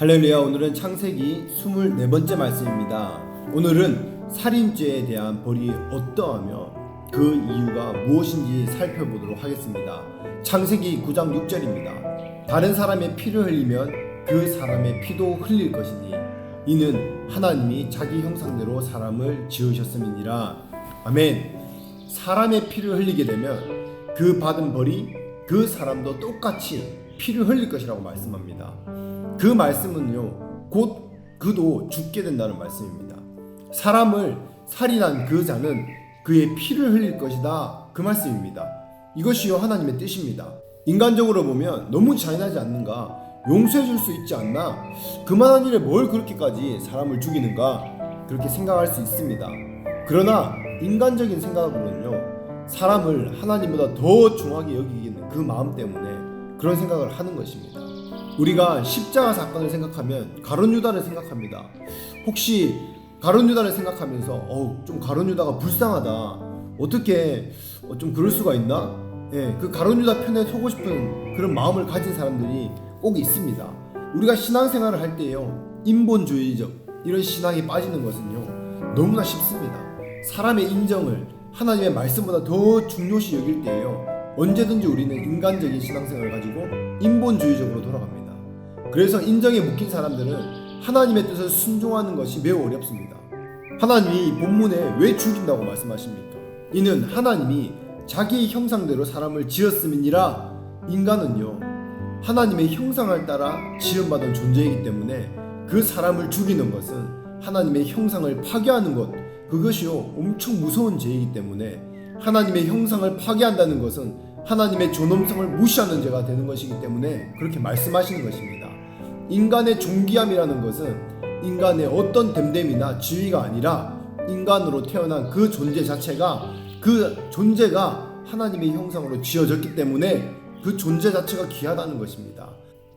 할렐루야. 오늘은 창세기 24번째 말씀입니다. 오늘은 살인죄에 대한 벌이 어떠하며 그 이유가 무엇인지 살펴보도록 하겠습니다. 창세기 9장 6절입니다. 다른 사람의 피를 흘리면 그 사람의 피도 흘릴 것이니 이는 하나님이 자기 형상대로 사람을 지으셨음이니라. 아멘. 사람의 피를 흘리게 되면 그 받은 벌이 그 사람도 똑같이 피를 흘릴 것이라고 말씀합니다. 그 말씀은요, 곧 그도 죽게 된다는 말씀입니다. 사람을 살인한 그 자는 그의 피를 흘릴 것이다, 그 말씀입니다. 이것이요 하나님의 뜻입니다. 인간적으로 보면 너무 잔인하지 않는가? 용서해 줄 수 있지 않나? 그만한 일에 뭘 그렇게까지 사람을 죽이는가? 그렇게 생각할 수 있습니다. 그러나 인간적인 생각으로는요, 사람을 하나님보다 더 중하게 여기는 그 마음 때문에 그런 생각을 하는 것입니다. 우리가 십자가 사건을 생각하면 가룟 유다를 생각합니다. 혹시 가룟 유다를 생각하면서 좀 가룟 유다가 불쌍하다, 어떻게 좀 그럴 수가 있나? 그 가룟 유다 편에 서고 싶은 그런 마음을 가진 사람들이 꼭 있습니다. 우리가 신앙생활을 할 때요, 인본주의적 이런 신앙에 빠지는 것은요 너무나 쉽습니다. 사람의 인정을 하나님의 말씀보다 더 중요시 여길 때에요, 언제든지 우리는 인간적인 신앙생활을 가지고 인본주의적으로 돌아갑니다. 그래서 인정에 묶인 사람들은 하나님의 뜻을 순종하는 것이 매우 어렵습니다. 하나님이 본문에 왜 죽인다고 말씀하십니까? 이는 하나님이 자기 형상대로 사람을 지었음이니라. 인간은요, 하나님의 형상을 따라 지음받은 존재이기 때문에 그 사람을 죽이는 것은 하나님의 형상을 파괴하는 것, 그것이요 엄청 무서운 죄이기 때문에 하나님의 형상을 파괴한다는 것은 하나님의 존엄성을 무시하는 죄가 되는 것이기 때문에 그렇게 말씀하시는 것입니다. 인간의 존귀함이라는 것은 인간의 어떤 됨됨이나 지위가 아니라 인간으로 태어난 그 존재 자체가, 그 존재가 하나님의 형상으로 지어졌기 때문에 그 존재 자체가 귀하다는 것입니다.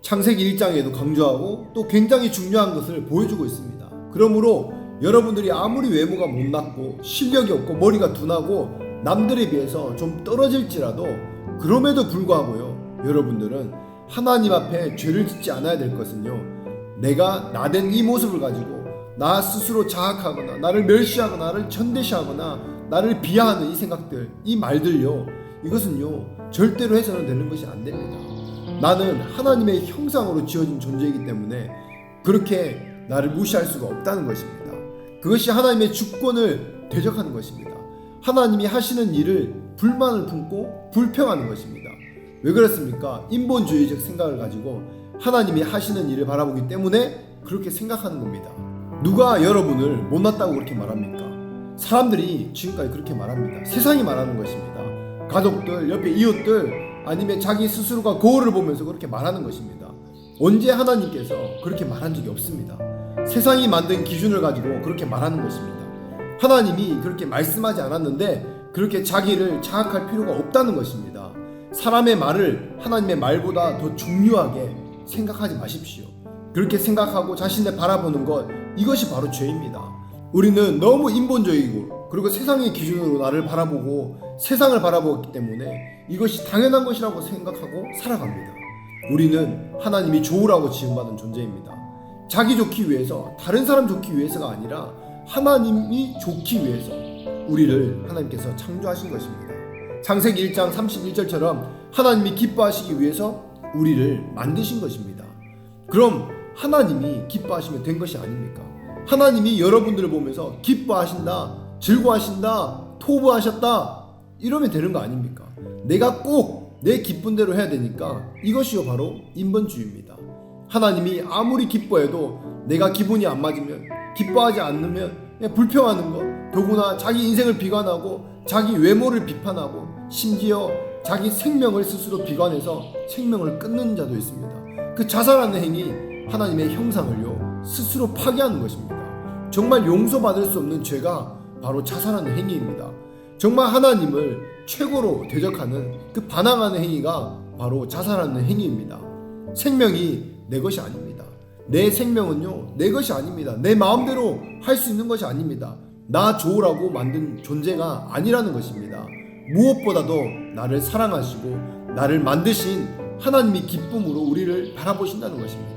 창세기 1장에도 강조하고 또 굉장히 중요한 것을 보여주고 있습니다. 그러므로 여러분들이 아무리 외모가 못났고 실력이 없고 머리가 둔하고 남들에 비해서 좀 떨어질지라도 그럼에도 불구하고요, 여러분들은 하나님 앞에 죄를 짓지 않아야 될 것은요, 내가 나된 이 모습을 가지고 나 스스로 자학하거나 나를 멸시하거나 나를 천대시하거나 나를 비하하는 이 생각들, 이 말들요, 이것은요 절대로 해서는 되는 것이 안 됩니다. 나는 하나님의 형상으로 지어진 존재이기 때문에 그렇게 나를 무시할 수가 없다는 것입니다. 그것이 하나님의 주권을 대적하는 것입니다. 하나님이 하시는 일을 불만을 품고 불평하는 것입니다. 왜 그렇습니까? 인본주의적 생각을 가지고 하나님이 하시는 일을 바라보기 때문에 그렇게 생각하는 겁니다. 누가 여러분을 못났다고 그렇게 말합니까? 사람들이 지금까지 그렇게 말합니다. 세상이 말하는 것입니다. 가족들, 옆에 이웃들, 아니면 자기 스스로가 거울을 보면서 그렇게 말하는 것입니다. 언제 하나님께서 그렇게 말한 적이 없습니다. 세상이 만든 기준을 가지고 그렇게 말하는 것입니다. 하나님이 그렇게 말씀하지 않았는데 그렇게 자기를 자학할 필요가 없다는 것입니다. 사람의 말을 하나님의 말보다 더 중요하게 생각하지 마십시오. 그렇게 생각하고 자신을 바라보는 것, 이것이 바로 죄입니다. 우리는 너무 인본적이고 그리고 세상의 기준으로 나를 바라보고 세상을 바라보기 때문에 이것이 당연한 것이라고 생각하고 살아갑니다. 우리는 하나님이 좋으라고 지음받은 존재입니다. 자기 좋기 위해서, 다른 사람 좋기 위해서가 아니라 하나님이 좋기 위해서 우리를 하나님께서 창조하신 것입니다. 창세기 1장 31절처럼 하나님이 기뻐하시기 위해서 우리를 만드신 것입니다. 그럼 하나님이 기뻐하시면 된 것이 아닙니까? 하나님이 여러분들을 보면서 기뻐하신다, 즐거워하신다, 토부하셨다, 이러면 되는 거 아닙니까? 내가 꼭 내 기쁜 대로 해야 되니까 이것이요 바로 인본주의입니다. 하나님이 아무리 기뻐해도 내가 기분이 안 맞으면, 기뻐하지 않으면 그냥 불평하는 것, 더구나 자기 인생을 비관하고 자기 외모를 비판하고 심지어 자기 생명을 스스로 비관해서 생명을 끊는 자도 있습니다. 그 자살하는 행위, 하나님의 형상을요 스스로 파괴하는 것입니다. 정말 용서받을 수 없는 죄가 바로 자살하는 행위입니다. 정말 하나님을 최고로 대적하는 그 반항하는 행위가 바로 자살하는 행위입니다. 생명이 내 것이 아닙니다. 내 생명은요 내 것이 아닙니다. 내 마음대로 할 수 있는 것이 아닙니다. 나 좋으라고 만든 존재가 아니라는 것입니다. 무엇보다도 나를 사랑하시고 나를 만드신 하나님이 기쁨으로 우리를 바라보신다는 것입니다.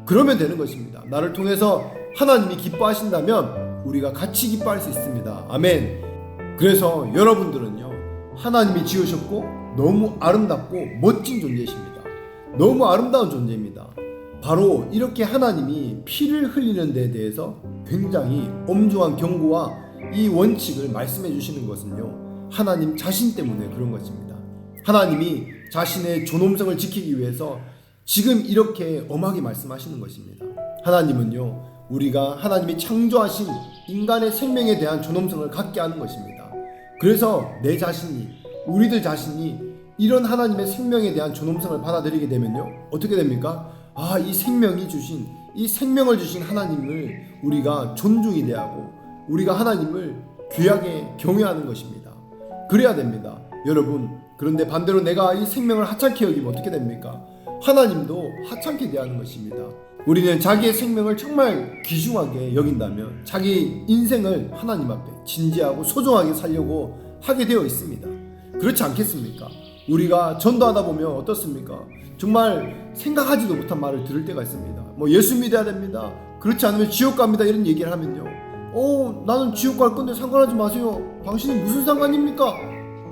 그러면 되는 것입니다. 나를 통해서 하나님이 기뻐하신다면 우리가 같이 기뻐할 수 있습니다. 아멘. 그래서 여러분들은요, 하나님이 지으셨고 너무 아름답고 멋진 존재이십니다. 너무 아름다운 존재입니다. 바로 이렇게 하나님이 피를 흘리는 데에 대해서 굉장히 엄중한 경고와 이 원칙을 말씀해 주시는 것은요, 하나님 자신 때문에 그런 것입니다. 하나님이 자신의 존엄성을 지키기 위해서 지금 이렇게 엄하게 말씀하시는 것입니다. 하나님은요, 우리가 하나님이 창조하신 인간의 생명에 대한 존엄성을 갖게 하는 것입니다. 그래서 내 자신이, 우리들 자신이 이런 하나님의 생명에 대한 존엄성을 받아들이게 되면요, 어떻게 됩니까? 이 생명이 주신, 이 생명을 주신 하나님을 우리가 존중이 대하고 우리가 하나님을 귀하게 경외하는 것입니다. 그래야 됩니다. 여러분, 그런데 반대로 내가 이 생명을 하찮게 여기면 어떻게 됩니까? 하나님도 하찮게 대하는 것입니다. 우리는 자기의 생명을 정말 귀중하게 여긴다면 자기 인생을 하나님 앞에 진지하고 소중하게 살려고 하게 되어 있습니다. 그렇지 않겠습니까? 우리가 전도하다 보면 어떻습니까? 정말 생각하지도 못한 말을 들을 때가 있습니다. 예수 믿어야 됩니다. 그렇지 않으면 지옥 갑니다. 이런 얘기를 하면요, 나는 지옥 갈 건데 상관하지 마세요. 당신이 무슨 상관입니까?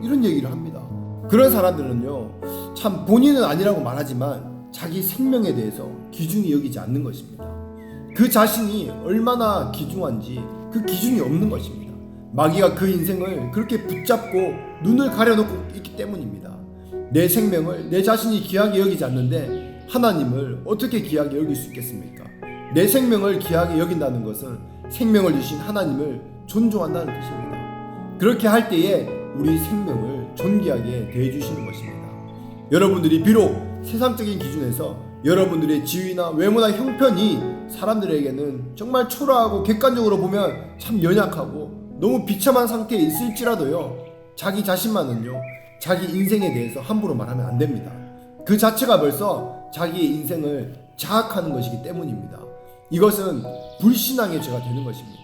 이런 얘기를 합니다. 그런 사람들은요, 참 본인은 아니라고 말하지만 자기 생명에 대해서 귀중히 여기지 않는 것입니다. 그 자신이 얼마나 귀중한지 그 기준이 없는 것입니다. 마귀가 그 인생을 그렇게 붙잡고 눈을 가려놓고 있기 때문입니다. 내 생명을 내 자신이 귀하게 여기지 않는데 하나님을 어떻게 귀하게 여길 수 있겠습니까? 내 생명을 귀하게 여긴다는 것은 생명을 주신 하나님을 존중한다는 뜻입니다. 그렇게 할 때에 우리 생명을 존귀하게 대해주시는 것입니다. 여러분들이 비록 세상적인 기준에서 여러분들의 지위나 외모나 형편이 사람들에게는 정말 초라하고 객관적으로 보면 참 연약하고 너무 비참한 상태에 있을지라도요, 자기 자신만은요, 자기 인생에 대해서 함부로 말하면 안 됩니다. 그 자체가 벌써 자기의 인생을 자학하는 것이기 때문입니다. 이것은 불신앙의 죄가 되는 것입니다.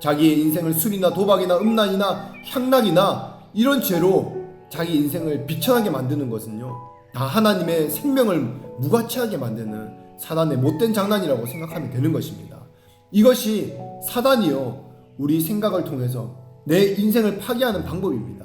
자기의 인생을 술이나 도박이나 음란이나 향락이나 이런 죄로 자기 인생을 비천하게 만드는 것은요, 다 하나님의 생명을 무가치하게 만드는 사단의 못된 장난이라고 생각하면 되는 것입니다. 이것이 사단이요, 우리 생각을 통해서 내 인생을 파괴하는 방법입니다.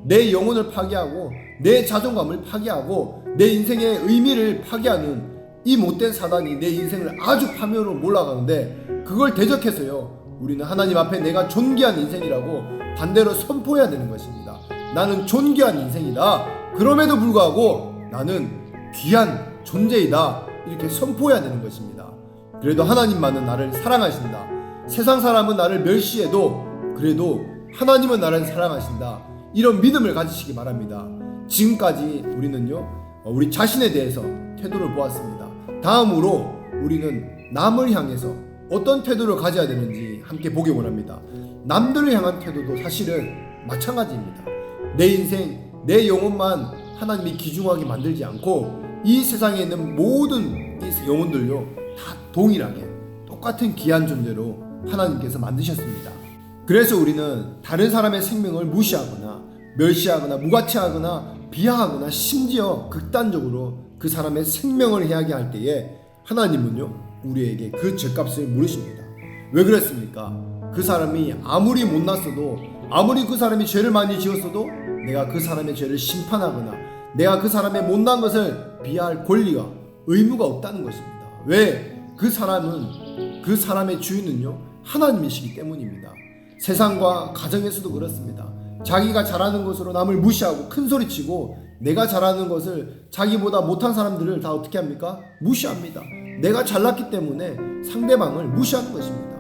내 영혼을 파괴하고 내 자존감을 파괴하고 내 인생의 의미를 파괴하는 이 못된 사단이 내 인생을 아주 파멸로 몰아가는데, 그걸 대적해서요, 우리는 하나님 앞에 내가 존귀한 인생이라고 반대로 선포해야 되는 것입니다. 나는 존귀한 인생이다. 그럼에도 불구하고 나는 귀한 존재이다. 이렇게 선포해야 되는 것입니다. 그래도 하나님만은 나를 사랑하신다. 세상 사람은 나를 멸시해도 그래도 하나님은 나를 사랑하신다. 이런 믿음을 가지시기 바랍니다. 지금까지 우리는요, 우리 자신에 대해서 태도를 보았습니다. 다음으로 우리는 남을 향해서 어떤 태도를 가져야 되는지 함께 보기 원합니다. 남들을 향한 태도도 사실은 마찬가지입니다. 내 인생, 내 영혼만 하나님이 귀중하게 만들지 않고 이 세상에 있는 모든 이 영혼들요, 다 동일하게 똑같은 귀한 존재로 하나님께서 만드셨습니다. 그래서 우리는 다른 사람의 생명을 무시하거나 멸시하거나 무가치하거나 비하하거나 심지어 극단적으로 그 사람의 생명을 해하게 할 때에 하나님은요, 우리에게 그 죄값을 물으십니다. 왜 그랬습니까? 그 사람이 아무리 못났어도, 아무리 그 사람이 죄를 많이 지었어도 내가 그 사람의 죄를 심판하거나 내가 그 사람의 못난 것을 비하할 권리가, 의무가 없다는 것입니다. 왜? 그 사람은, 그 사람의 주인은요, 하나님이시기 때문입니다. 세상과 가정에서도 그렇습니다. 자기가 잘하는 것으로 남을 무시하고 큰소리치고 내가 잘하는 것을, 자기보다 못한 사람들을 다 어떻게 합니까? 무시합니다. 내가 잘났기 때문에 상대방을 무시하는 것입니다.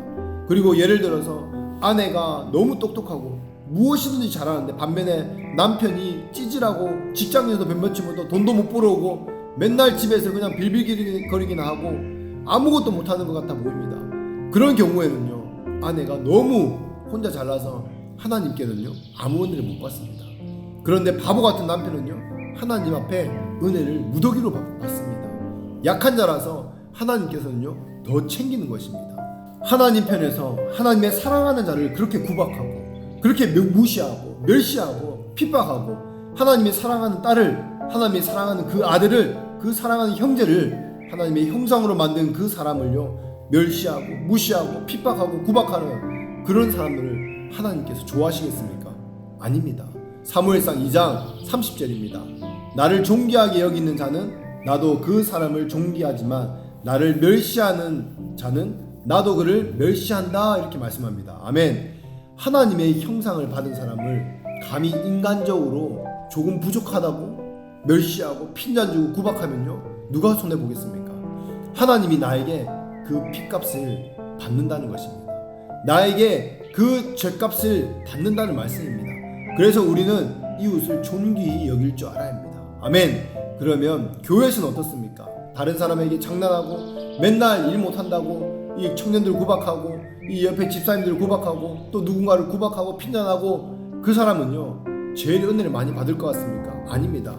그리고 예를 들어서 아내가 너무 똑똑하고 무엇이든지 잘하는데 반면에 남편이 찌질하고 직장에서 몇몇치고도 돈도 못 벌어오고 맨날 집에서 그냥 빌빌거리기나 하고 아무것도 못하는 것 같아 보입니다. 그런 경우에는요, 아내가 너무 혼자 잘나서 하나님께는요, 아무 은혜를 못 받습니다. 그런데 바보 같은 남편은요, 하나님 앞에 은혜를 무더기로 받습니다. 약한 자라서 하나님께서는요, 더 챙기는 것입니다. 하나님 편에서 하나님의 사랑하는 자를 그렇게 구박하고 그렇게 무시하고 멸시하고 핍박하고 하나님의 사랑하는 딸을, 하나님의 사랑하는 그 아들을, 그 사랑하는 형제를 하나님의 형상으로 만든 그 사람을요 멸시하고 무시하고 핍박하고 구박하는 그런 사람들을 하나님께서 좋아하시겠습니까? 아닙니다. 사무엘상 2장 30절입니다. 나를 존귀하게 여기는 자는 나도 그 사람을 존귀하지만 나를 멸시하는 자는 나도 그를 멸시한다, 이렇게 말씀합니다. 아멘. 하나님의 형상을 받은 사람을 감히 인간적으로 조금 부족하다고 멸시하고 핀잔 주고 구박하면요 누가 손해보겠습니까? 하나님이 나에게 그 핏값을 받는다는 것입니다. 나에게 그 죄값을 받는다는 말씀입니다. 그래서 우리는 이웃을 존귀히 여길 줄 알아야 합니다. 아멘. 그러면 교회에서는 어떻습니까? 다른 사람에게 장난하고 맨날 일 못한다고 이 청년들 구박하고 이 옆에 집사님들 구박하고 또 누군가를 구박하고 핀잔하고 그 사람은요 제일 은혜를 많이 받을 것 같습니까? 아닙니다.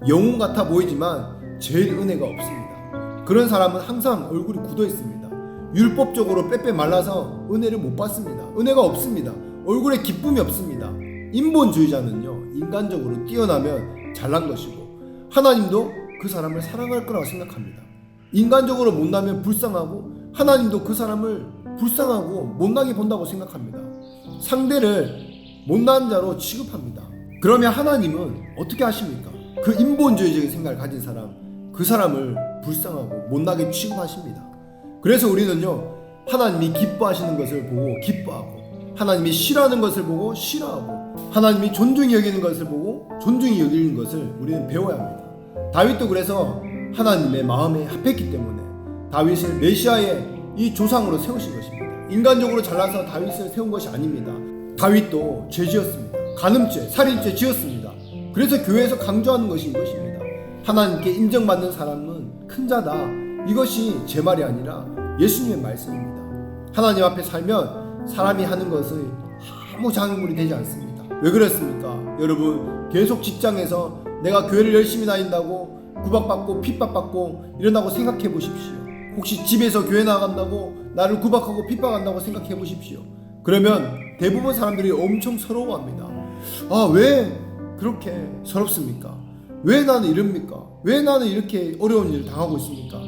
영웅 같아 보이지만 제일 은혜가 없습니다. 그런 사람은 항상 얼굴이 굳어 있습니다. 율법적으로 빼빼 말라서 은혜를 못 받습니다. 은혜가 없습니다. 얼굴에 기쁨이 없습니다. 인본주의자는요 인간적으로 뛰어나면 잘난 것이고 하나님도 그 사람을 사랑할 거라고 생각합니다. 인간적으로 못나면 불쌍하고 하나님도 그 사람을 불쌍하고 못나게 본다고 생각합니다. 상대를 못난 자로 취급합니다. 그러면 하나님은 어떻게 하십니까? 그 인본주의적인 생각을 가진 사람, 그 사람을 불쌍하고 못나게 취급하십니다. 그래서 우리는요 하나님이 기뻐하시는 것을 보고 기뻐하고 하나님이 싫어하는 것을 보고 싫어하고 하나님이 존중히 여기는 것을 보고 존중히 여기는 것을 우리는 배워야 합니다. 다윗도 그래서 하나님의 마음에 합했기 때문에 다윗을 메시아의 이 조상으로 세우신 것입니다. 인간적으로 잘나서 다윗을 세운 것이 아닙니다. 다윗도 죄 지었습니다. 간음죄, 살인죄 지었습니다. 그래서 교회에서 강조하는 것이 이것입니다. 하나님께 인정받는 사람은 큰 자다. 이것이 제 말이 아니라 예수님의 말씀입니다. 하나님 앞에 살면 사람이 하는 것을 아무 장애물이 되지 않습니다. 왜 그렇습니까? 여러분 계속 직장에서 내가 교회를 열심히 다닌다고 구박받고 핍박받고 이런다고 생각해 보십시오. 혹시 집에서 교회 나간다고 나를 구박하고 핍박한다고 생각해 보십시오. 그러면 대부분 사람들이 엄청 서러워합니다. 아, 왜 그렇게 서럽습니까? 왜 나는 이럽니까? 왜 나는 이렇게 어려운 일을 당하고 있습니까?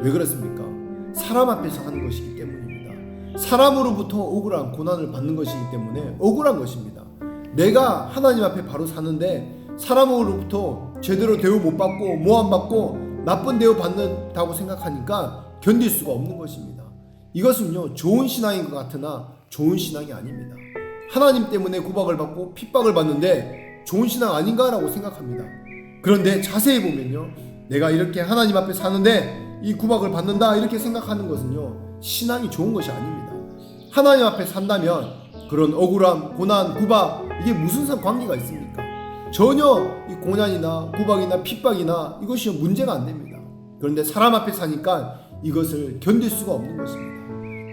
왜 그렇습니까? 사람 앞에서 하는 것이기 때문입니다. 사람으로부터 억울한 고난을 받는 것이기 때문에 억울한 것입니다. 내가 하나님 앞에 바로 사는데 사람으로부터 제대로 대우 못 받고 모함 받고 나쁜 대우 받는다고 생각하니까 견딜 수가 없는 것입니다. 이것은요 좋은 신앙인 것 같으나 좋은 신앙이 아닙니다. 하나님 때문에 구박을 받고 핍박을 받는데 좋은 신앙 아닌가라고 생각합니다. 그런데 자세히 보면요 내가 이렇게 하나님 앞에 사는데 이 구박을 받는다 이렇게 생각하는 것은요 신앙이 좋은 것이 아닙니다. 하나님 앞에 산다면 그런 억울함, 고난, 구박 이게 무슨 관계가 있습니까? 전혀 이 고난이나 구박이나 핍박이나 이것이 문제가 안 됩니다. 그런데 사람 앞에 사니까 이것을 견딜 수가 없는 것입니다.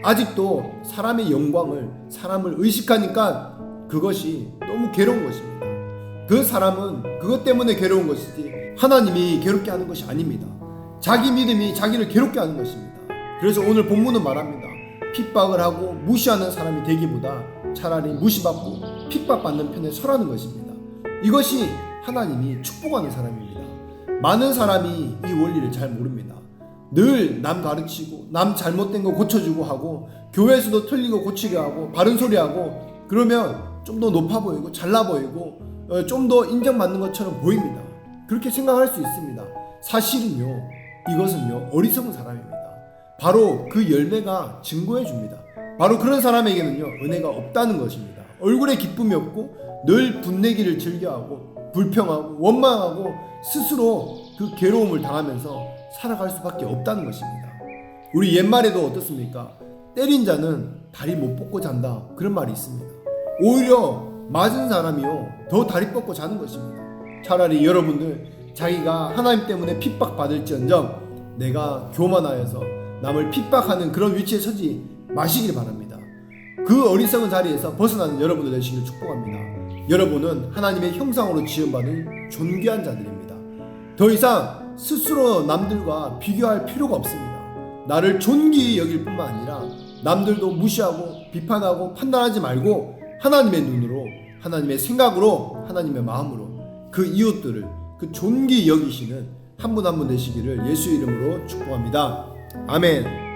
아직도 사람의 영광을 사람을 의식하니까 그것이 너무 괴로운 것입니다. 그 사람은 그것 때문에 괴로운 것이지 하나님이 괴롭게 하는 것이 아닙니다. 자기 믿음이 자기를 괴롭게 하는 것입니다. 그래서 오늘 본문은 말합니다. 핍박을 하고 무시하는 사람이 되기보다 차라리 무시받고 핍박받는 편에 서라는 것입니다. 이것이 하나님이 축복하는 사람입니다. 많은 사람이 이 원리를 잘 모릅니다. 늘 남 가르치고 남 잘못된 거 고쳐주고 하고 교회에서도 틀린 거 고치게 하고 바른 소리 하고 그러면 좀 더 높아 보이고 잘나 보이고 좀 더 인정받는 것처럼 보입니다. 그렇게 생각할 수 있습니다. 사실은요 이것은요 어리석은 사람입니다. 바로 그 열매가 증거해 줍니다. 바로 그런 사람에게는요 은혜가 없다는 것입니다. 얼굴에 기쁨이 없고 늘 분내기를 즐겨하고 불평하고 원망하고 스스로 그 괴로움을 당하면서 살아갈 수밖에 없다는 것입니다. 우리 옛말에도 어떻습니까? 때린 자는 다리 못 뻗고 잔다 그런 말이 있습니다. 오히려 맞은 사람이요 더 다리 뻗고 자는 것입니다. 차라리 여러분들 자기가 하나님 때문에 핍박받을지언정 내가 교만하여서 남을 핍박하는 그런 위치에 서지 마시길 바랍니다. 그 어리석은 자리에서 벗어나는 여러분들 되시길 축복합니다. 여러분은 하나님의 형상으로 지음받은 존귀한 자들입니다. 더 이상 스스로 남들과 비교할 필요가 없습니다. 나를 존귀히 여길 뿐만 아니라 남들도 무시하고 비판하고 판단하지 말고 하나님의 눈으로 하나님의 생각으로 하나님의 마음으로 그 이웃들을 그 존귀히 여기시는 한 분 한 분 되시기를 예수의 이름으로 축복합니다. 아멘.